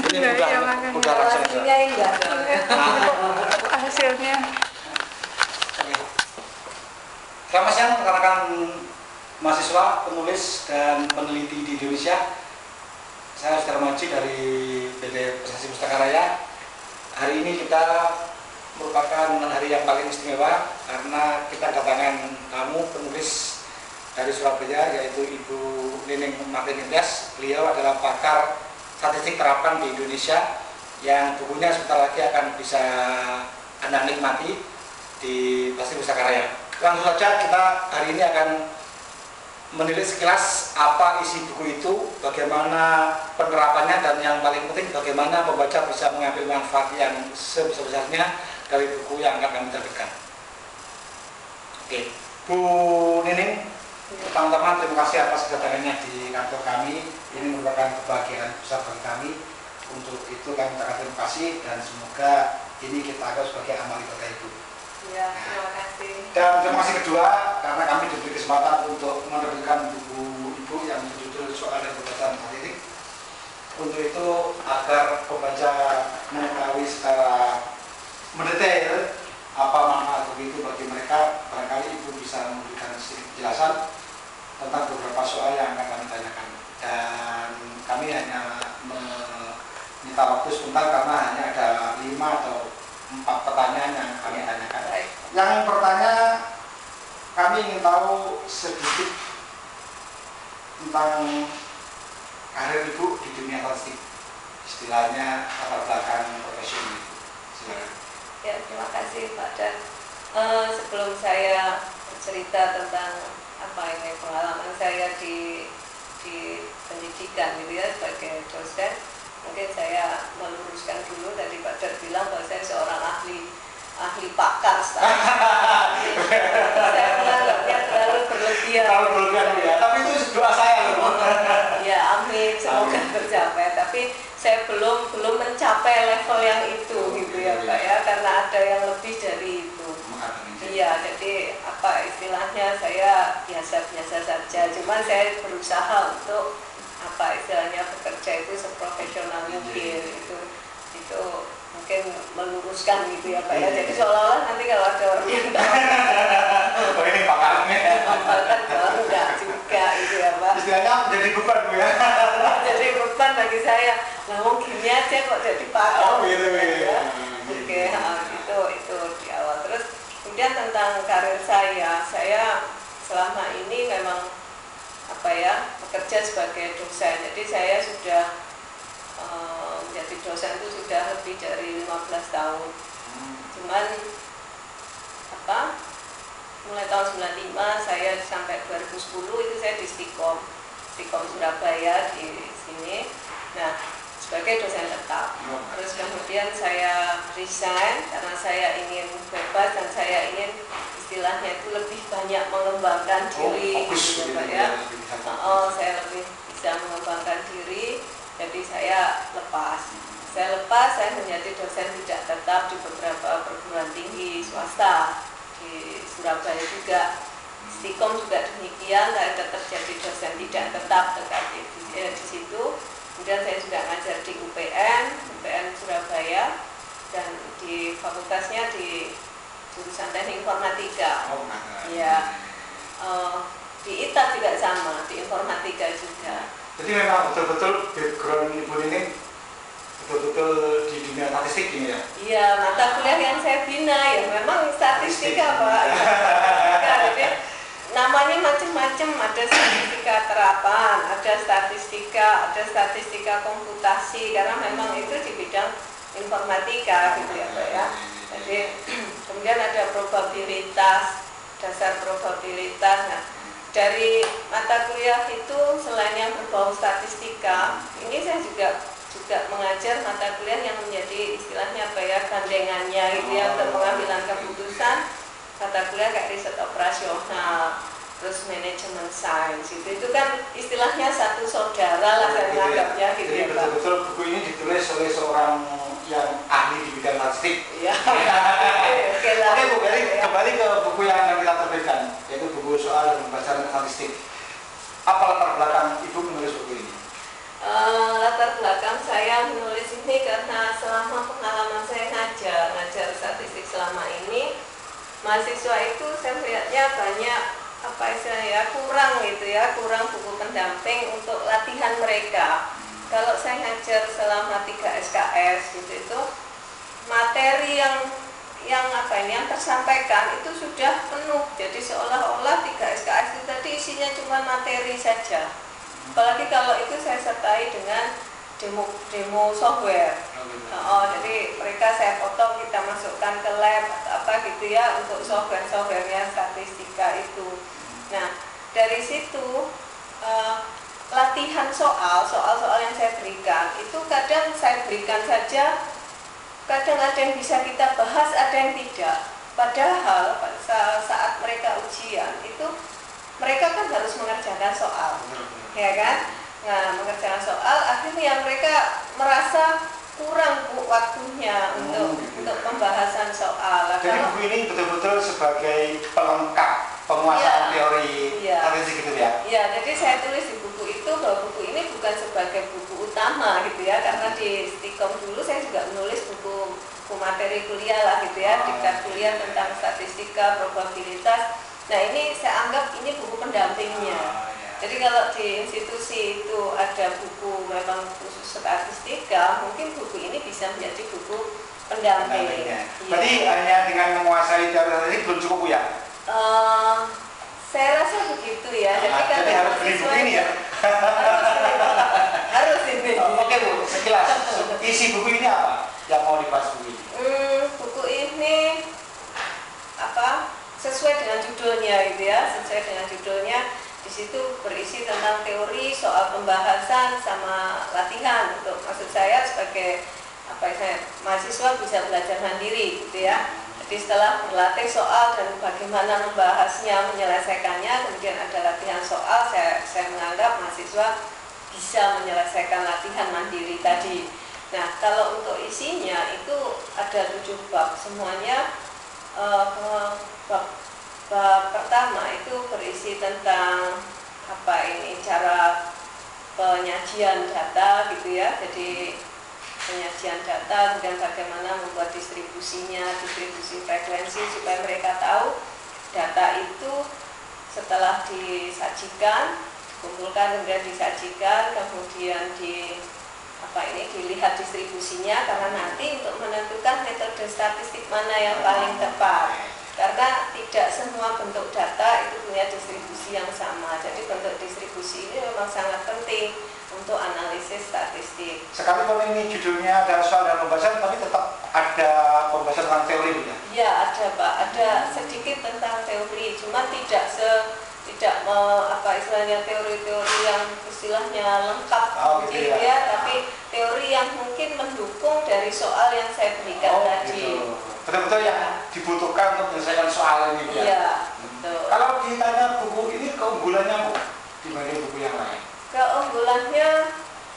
Ini udah langsung hasilnya enggak hasilnya. Selamat siang rekan-rekan mahasiswa, penulis dan peneliti di Indonesia. Saya Sudar Maji dari PT Prestasi Pustaka Raya. Hari ini kita merupakan hari yang paling istimewa karena kita kedatangan tamu penulis dari Surabaya, yaitu Ibu Nining Martinitias. Beliau adalah pakar statistik terapan di Indonesia yang bukunya sebentar lagi akan bisa Anda nikmati di Prestasi Pustaka Raya. Langsung saja kita hari ini akan menilik sekilas apa isi buku itu, bagaimana penerapannya, dan yang paling penting bagaimana pembaca bisa mengambil manfaat yang sebesar-besarnya dari buku yang akan kami terbitkan. Oke, Bu Nining, pertama-tama terima kasih atas kedatangannya di kantor kami. Ini merupakan kebahagiaan besar bagi kami. Untuk itu kami ucapkan terima kasih dan semoga ini kita anggap sebagai amal ibadah Ibu. Ya, terima kasih. Dan terima kasih kedua karena kami diberi kesempatan untuk menerbitkan buku Ibu yang berjudul Soal dan Pembacaan Statistik. Untuk itu agar pembaca mengetahui secara mendetail apa makna buku itu bagi mereka, barangkali Ibu bisa memberikan sedikit penjelasan tentang beberapa soal yang akan kami tanyakan. Dan kami hanya meminta waktu sebentar karena hanya ada 5 atau 4 pertanyaan yang kami tanyakan. Yang pertama, kami ingin tahu sedikit tentang karir Ibu di dunia statistik, istilahnya latar belakang profesional Ibu. Silakan. Ya, terima kasih Pak. Dan sebelum saya bercerita tentang apa ini pengalaman saya di pendidikan gitu ya sebagai dosen, mungkin saya meluruskan dulu. Tadi Pak Dar bilang bahwa saya seorang ahli pakar statistik. Saya menganggapnya terlalu berlebihan. Terlalu berlebihan ya, tapi itu doa saya loh. Ya, amin, semoga tercapai. Tapi saya belum mencapai level yang itu gitu ya Pak ya, karena ada yang lebih dari itu. Iya, jadi apa istilahnya, saya biasa-biasa saja. Cuman saya berusaha untuk apa istilahnya bekerja itu seprofesional mungkin. Itu mungkin meluruskan gitu ya Pak ya. Jadi seolah-olah nanti kalau ada orang yang oh ini pakarnya kan baru enggak juga itu ya Pak. Istilahnya jadi beban Bu ya. Jadi beban bagi saya. Nah, mau gini aja kok jadi pakar. Oh gitu ya. Oke, itu di awal. Terus kemudian tentang karir saya selama ini memang apa ya, bekerja sebagai dosen. Jadi saya sudah menjadi dosen itu sudah lebih dari 15 tahun. Cuman apa, mulai tahun 95 saya sampai 2010 itu saya di Stikom Surabaya di sini. Nah, sebagai dosen tetap. Terus kemudian saya resign karena saya ingin bebas dan saya ingin istilahnya itu lebih banyak mengembangkan diri gitu Pak ya. Saya lebih bisa mengembangkan diri, jadi saya lepas. Saya menjadi dosen tidak tetap di beberapa perguruan tinggi swasta di Surabaya juga. Stikom juga demikian, saya tetap jadi dosen tidak tetap di situ. Kemudian saya juga ngajar di UPN Surabaya, dan di fakultasnya di jurusan Teknik Informatika. Ya, di ITA juga sama, di Informatika juga. Jadi memang betul-betul background Ibu ini betul-betul di dunia statistik ini ya? Iya, mata kuliah yang saya bina ya memang statistika Pak. Jadi namanya macam-macam, ada statistika terapan, ada statistika komputasi, karena memang itu di bidang informatika gitu ya Pak ya. Jadi kemudian ada probabilitas, dasar probabilitas. Nah, dari mata kuliah itu selain yang berbau statistika, ini saya juga mengajar mata kuliah yang menjadi istilahnya apa ya, gandengannya gitu ya, untuk pengambilan keputusan. Mata kuliah kayak riset operasional, terus manajemen sains itu kan istilahnya satu saudara lah saya menganggapnya gitu. Jadi ya Pak. Betul-betul buku ini ditulis oleh seorang yang ahli di bidang statistik. Iya. Oke lah. Oke Bu, kembali ke buku yang kita terbitkan, yaitu buku Soal dan Pembacaan Statistik. Apa latar belakang Ibu menulis buku ini? Latar belakang saya menulis ini ini karena selama pengalaman saya ngajar statistik selama ini, mahasiswa itu saya melihatnya banyak apa istilahnya kurang gitu ya, kurang buku pendamping untuk latihan mereka. Kalau saya ngajar selama 3 SKS gitu itu materi yang apa ini yang tersampaikan itu sudah penuh, jadi seolah-olah 3 SKS itu tadi isinya cuma materi saja. Apalagi kalau itu saya sertai dengan demo software. Jadi mereka saya potong, kita masukkan ke lab atau apa gitu ya untuk softwarenya statistika itu. Nah dari situ latihan soal-soal yang saya berikan itu kadang saya berikan saja, kadang ada yang bisa kita bahas, ada yang tidak. Padahal saat mereka ujian itu mereka kan harus mengerjakan soal, ya kan? Nah, mengerjakan soal akhirnya mereka merasa kurang waktunya untuk pembahasan soal. Jadi buku ini betul-betul sebagai pelengkap penguasaan teori statistik gitu ya? Iya, jadi saya tulis di buku itu bahwa buku ini bukan sebagai buku utama gitu ya, karena di Stikom dulu saya juga menulis buku materi kuliah lah gitu ya, diktat kuliah tentang statistika, probabilitas. Nah ini saya anggap ini buku pendampingnya. Jadi kalau di institusi itu ada buku memang khusus statistika, mungkin buku ini bisa menjadi buku pendamping. Berarti hanya dengan menguasai teori statistik belum cukup ya? Saya rasa begitu ya. Jadi harus beli buku ini ya? Harus ini. Oke Bu, sekilas isi buku ini apa yang mau dibahas buku ini? Buku ini apa? Sesuai dengan judulnya gitu ya, sesuai dengan judulnya. Di situ berisi tentang teori, soal pembahasan sama latihan. Untuk maksud saya sebagai mahasiswa bisa belajar mandiri gitu ya. Jadi setelah berlatih soal dan bagaimana membahasnya, menyelesaikannya, kemudian ada latihan soal, saya menganggap mahasiswa bisa menyelesaikan latihan mandiri tadi. Nah, kalau untuk isinya itu ada 7 bab semuanya. Bab pertama itu berisi tentang cara penyajian data gitu ya. Jadi penyajian data, kemudian bagaimana membuat distribusinya, distribusi frekuensi supaya mereka tahu data itu setelah disajikan, dikumpulkan kemudian disajikan, kemudian dilihat distribusinya, karena nanti untuk menentukan metode statistik mana yang paling tepat. Karena tidak semua bentuk data itu punya distribusi yang sama. Jadi bentuk distribusi ini memang sangat penting untuk analisis statistik. Sekalipun ini judulnya ada soal dan pembahasan, tapi tetap ada pembahasan tentang teori ya? Ya ada Pak, ada sedikit tentang teori, cuma tidak teori-teori yang istilahnya lengkap gitu ya, tapi teori yang mungkin mendukung dari soal yang saya berikan tadi. Gitu. Betul-betul yang dibutuhkan untuk menyelesaikan soal ini ya? Iya, betul. Kalau ditanya buku ini keunggulannya Bu dibanding buku yang lain? Keunggulannya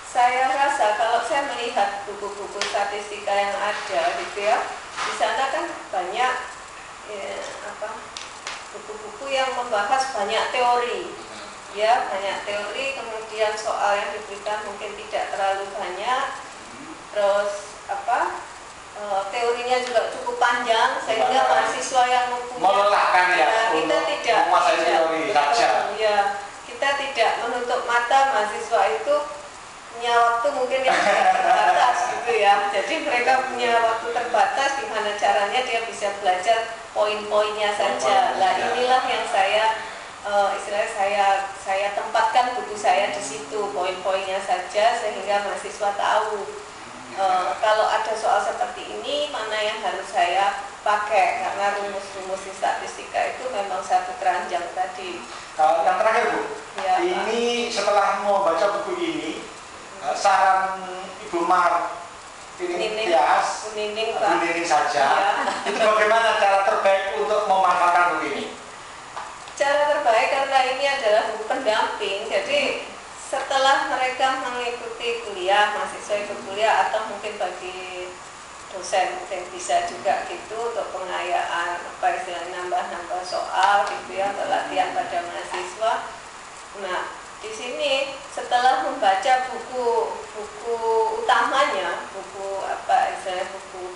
saya rasa kalau saya melihat buku-buku statistika yang ada gitu ya, di sana kan banyak buku-buku yang membahas banyak teori. Ya, banyak teori, kemudian soal yang diberikan mungkin tidak terlalu banyak. Terus teorinya juga cukup panjang sehingga mahasiswa yang melelahkan kita tidak menguasai teori saja. Ya, kita tidak menutup mata, mahasiswa itu punya waktu mungkin yang terbatas gitu ya. Jadi mereka punya waktu terbatas, gimana caranya dia bisa belajar poin-poinnya saja. Nah, inilah yang saya tempatkan buku saya di situ, poin-poinnya saja sehingga mahasiswa tahu kalau ada soal seperti ini mana yang harus saya pakai, karena rumus-rumus di statistika itu memang satu keranjang tadi. Yang terakhir Bu, ya, ini setelah membaca buku ini, saran Ibu Mar Tias, Bu Nining saja, itu bagaimana cara terbaik untuk memanfaatkan buku ini? Cara terbaik karena ini adalah buku pendamping, jadi setelah mereka mengikuti kuliah, mahasiswa ikut kuliah, atau mungkin bagi dosen mungkin bisa juga gitu untuk pengayaan nambah-nambah soal gitu ya, untuk latihan pada mahasiswa. Nah, di sini setelah membaca buku utamanya, buku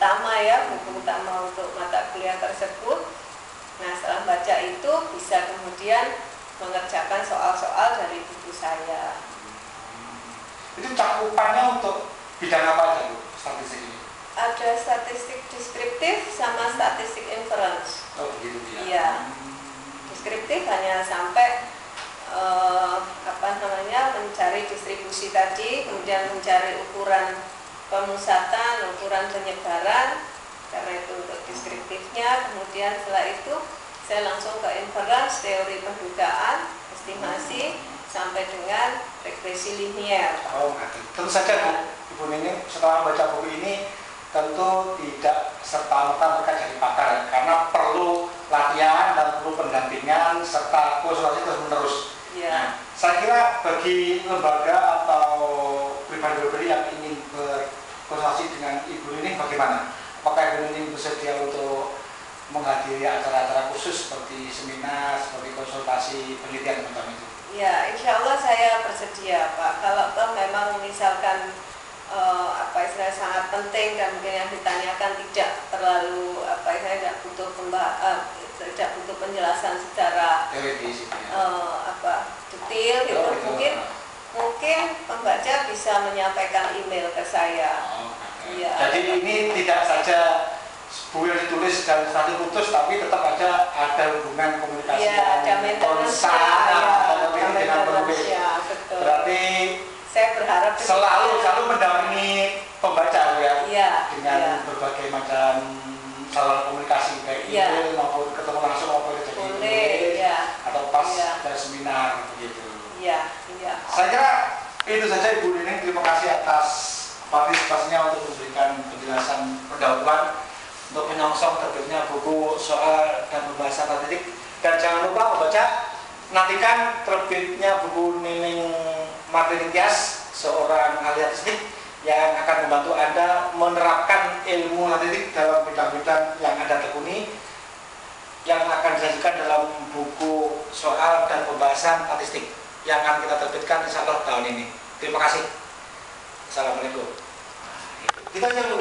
utama ya, buku utama untuk mata kuliah tersebut. Nah, setelah baca itu bisa kemudian mengerjakan soal-soal dari buku saya. Itu cakupannya untuk bidang apa aja Bu, statistik ini? Ada statistik deskriptif sama statistik inference. Oh begitu ya. Iya. Deskriptif hanya sampai mencari distribusi tadi, kemudian mencari ukuran pemusatan, ukuran penyebaran, karena itu untuk deskriptifnya. Kemudian setelah itu saya langsung ke inference, teori pendugaan, estimasi, sampai dengan regresi linier. Oh, tentu saja Bu Nining setelah baca buku ini tentu tidak serta-merta mereka jadi pakar, karena perlu latihan dan perlu pendampingan serta konsultasi terus-menerus. Ya. Nah, saya kira bagi lembaga atau pribadi-pribadi yang ingin berkonsultasi dengan Ibu Nining bagaimana? Apakah Ibu Nining bersedia untuk menghadiri acara-acara khusus seperti seminar, seperti konsultasi penelitian macam itu? Ya, insya Allah saya bersedia Pak. Kalau toh memang misalkan istilahnya sangat penting dan mungkin yang ditanyakan tidak terlalu tidak butuh tidak butuh penjelasan secara detail gitu, mungkin pembaca bisa menyampaikan email ke saya. Ya. Jadi ini tidak saja buku yang ditulis dan satu putus, tapi tetap ada hubungan komunikasi yang konstan dengan penulis. Berarti saya berharap selalu mendampingi pembaca ya, dengan berbagai macam saluran komunikasi baik email maupun ketemu langsung maupun jadi atau pas dari seminar begitu. Saya kira itu saja Ibu Nining. Terima kasih atas partisipasinya untuk memberikan penjelasan pendahuluan untuk menyongsong terbitnya buku soal dan pembahasan statistik. Dan jangan lupa membaca, nantikan terbitnya buku Nining Martini Tias, seorang ahli statistik yang akan membantu Anda menerapkan ilmu statistik dalam bidang-bidang yang Anda tekuni, yang akan disajikan dalam buku soal dan pembahasan statistik yang akan kita terbitkan insya Allah tahun ini. Terima kasih. Assalamualaikum. Kita jangan